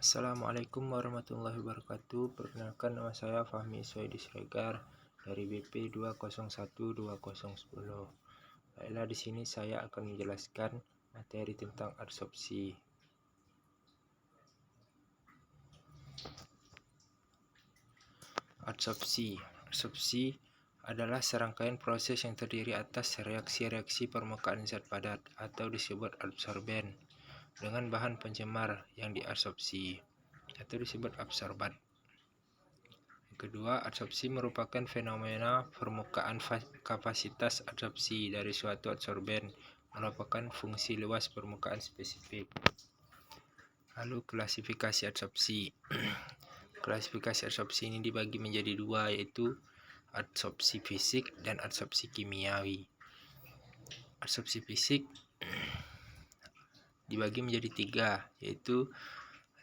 Assalamualaikum warahmatullahi wabarakatuh. Perkenalkan, nama saya Fahmi Suhaidi Siregar dari BP 2012010. Baiklah, di sini saya akan menjelaskan materi tentang adsorpsi. Adsorpsi adalah serangkaian proses yang terdiri atas reaksi-reaksi permukaan zat padat atau disebut adsorben dengan bahan pencemar yang diadsorpsi atau disebut absorban. Yang kedua, adsorpsi merupakan fenomena permukaan kapasitas adsorpsi dari suatu adsorben merupakan fungsi luas permukaan spesifik. Lalu klasifikasi adsorpsi. Klasifikasi adsorpsi ini dibagi menjadi dua, yaitu adsorpsi fisik dan adsorpsi kimiawi. Adsorpsi fisik dibagi menjadi tiga, yaitu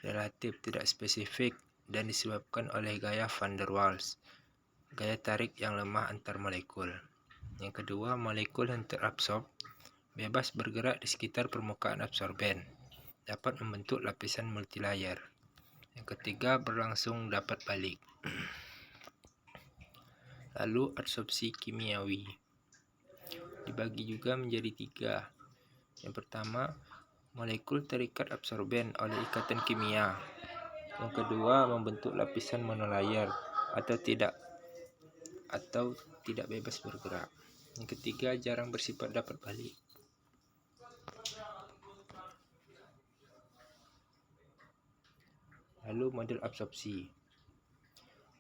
relatif tidak spesifik dan disebabkan oleh gaya van der Waals, gaya tarik yang lemah antar molekul. Yang kedua, molekul yang terabsorb bebas bergerak di sekitar permukaan adsorben, dapat membentuk lapisan multilayer. Yang ketiga, berlangsung dapat balik. Lalu adsorpsi kimiawi dibagi juga menjadi tiga. Yang pertama, molekul terikat adsorben oleh ikatan kimia. Yang kedua, membentuk lapisan monolayer atau tidak bebas bergerak. Yang ketiga, jarang bersifat dapat balik. Lalu model absorpsi.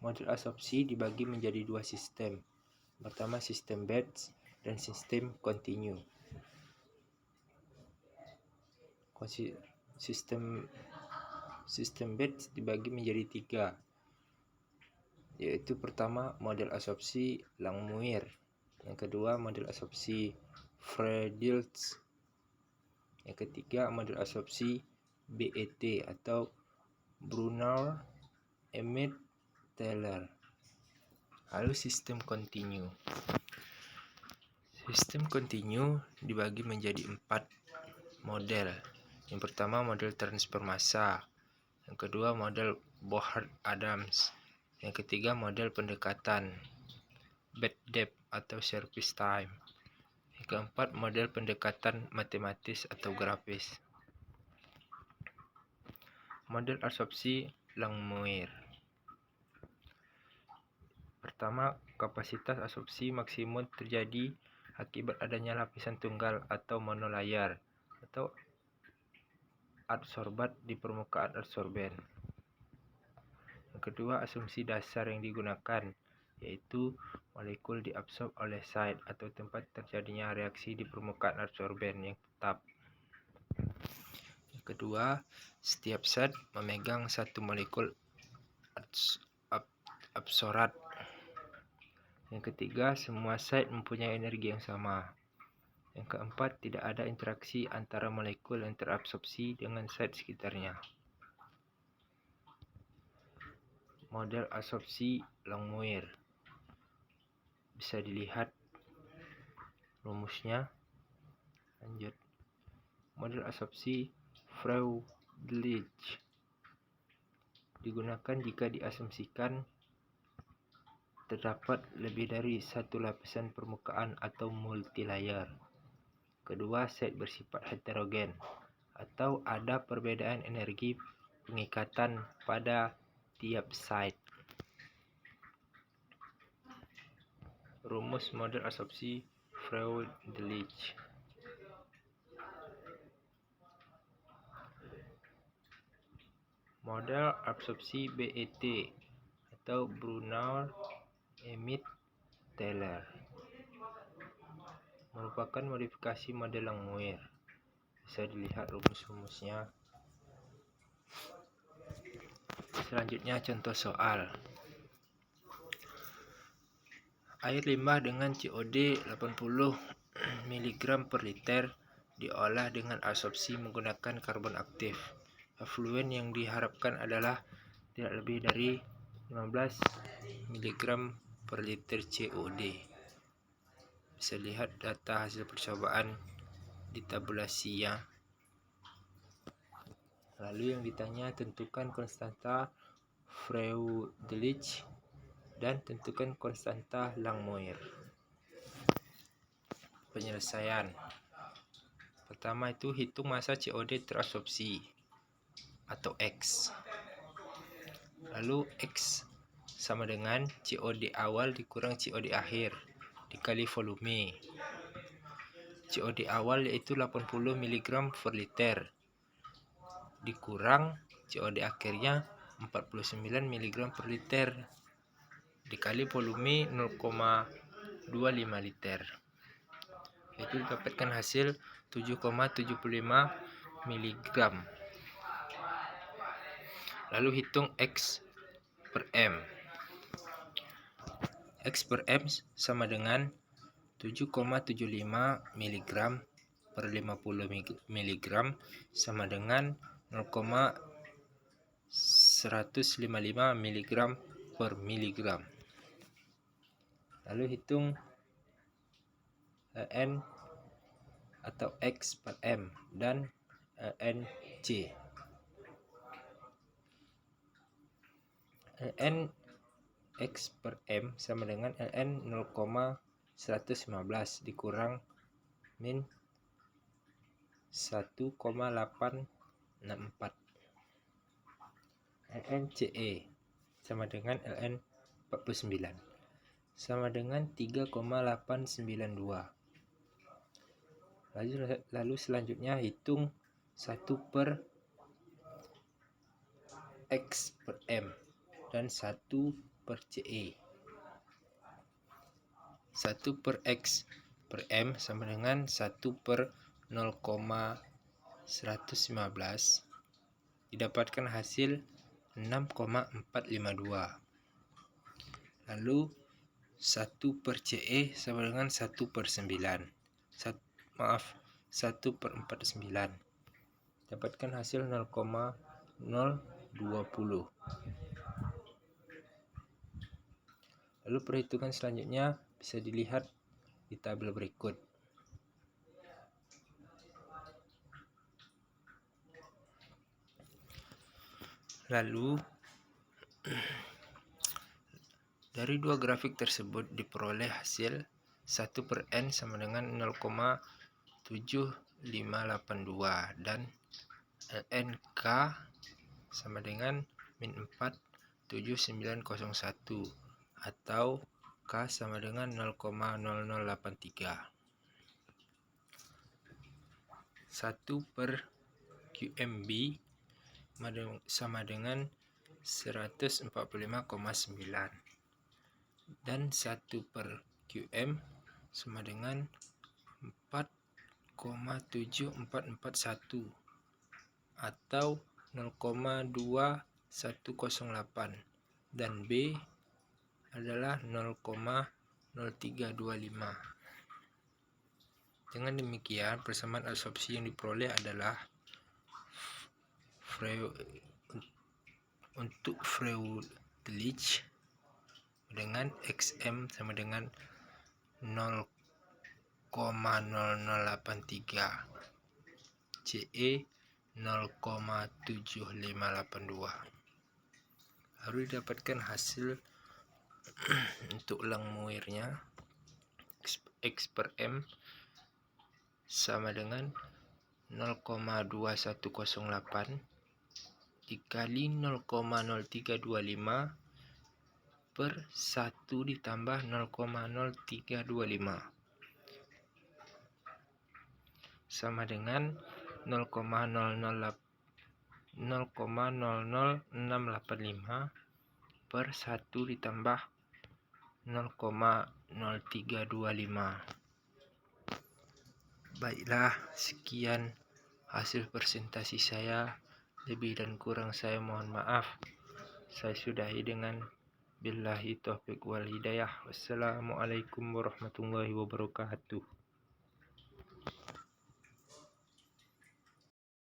Model absorpsi dibagi menjadi dua sistem. Pertama, sistem batch dan sistem continue. Sistem batch dibagi menjadi tiga, yaitu pertama, model absorpsi Langmuir. Yang kedua, model absorpsi Friedrich. Yang ketiga, model absorpsi BET atau Brunner Emmett Taylor. Lalu sistem continue. Sistem continue dibagi menjadi 4 model. Yang pertama, model transfer massa. Yang kedua, model Bohrt-Adams. Yang ketiga, model pendekatan bed depth atau surface time. Yang keempat, model pendekatan matematis atau grafis. Model adsorpsi Langmuir. Pertama, kapasitas adsorpsi maksimum terjadi akibat adanya lapisan tunggal atau monolayer atau adsorbat di permukaan adsorben. Yang kedua, asumsi dasar yang digunakan yaitu molekul diabsorb oleh site atau tempat terjadinya reaksi di permukaan adsorben yang tetap. Yang kedua, setiap site memegang satu molekul absorat. Yang ketiga, semua site mempunyai energi yang sama. Yang keempat, tidak ada interaksi antara molekul yang terabsorpsi dengan site sekitarnya. Model adsorpsi Langmuir. Bisa dilihat rumusnya. Lanjut. Model adsorpsi Friedrich digunakan jika diasumsikan terdapat lebih dari satu lapisan permukaan atau multilayer. Kedua, set bersifat heterogen atau ada perbedaan energi pengikatan pada tiap site. Rumus model adsorpsi Friedrich. Model absorpsi BET atau Brunner Emmett Taylor merupakan modifikasi model Langmuir. Bisa dilihat rumus-rumusnya. Selanjutnya, contoh soal. Air limbah dengan COD 80 mg per liter diolah dengan adsorpsi menggunakan karbon aktif. Efluen yang diharapkan adalah tidak lebih dari 15 mg per liter COD. Bisa lihat data hasil percobaan di tabulasi ya. Lalu yang ditanya, tentukan konstanta Freundlich dan tentukan konstanta Langmuir. Penyelesaian. Pertama itu hitung massa COD terabsorpsi atau X. Lalu X sama dengan COD awal dikurang COD akhir dikali volume. COD awal yaitu 80 mg per liter dikurang COD akhirnya 49 mg per liter dikali volume 0,25 liter. Itu didapatkan hasil 7,75 mg. Lalu hitung X per M. X per M sama dengan 7,75 mg per 50 mg sama dengan 0,155 mg per miligram. Lalu hitung N atau X per M dan NC. Ln X per M sama dengan Ln 0,115 dikurang min 1,864. Ln CE sama dengan Ln 49 sama dengan 3,892. Lalu selanjutnya hitung 1 per X per M dan 1 per CE. 1 per X per M sama dengan 1 per 0,115 didapatkan hasil 6,452. Lalu 1 per CE sama dengan 1 per 9. 1 per 49. Dapatkan hasil 0,020. Lalu perhitungan selanjutnya bisa dilihat di tabel berikut. Lalu dari dua grafik tersebut diperoleh hasil 1 per N sama dengan 0,7582 dan LNK sama dengan min 47901 atau K sama dengan 0,0083. 1 per QMB sama dengan 145,9 dan 1 per QM sama dengan 4,7441 atau 0,2108 dan B adalah 0,0325. Dengan demikian persamaan absorpsi yang diperoleh adalah untuk Freundlich dengan XM sama dengan 0,0083, CE 0,7582. Lalu didapatkan hasil untuk Langmuirnya X per M sama dengan 0,2108 dikali 0,0325 per 1 ditambah 0,0325 sama dengan 0,00685 per 1 ditambah 0,0325. Baiklah, sekian hasil presentasi saya. Lebih dan kurang saya mohon maaf. Saya sudahi dengan billahi taufiq wal hidayah. Wassalamualaikum warahmatullahi wabarakatuh.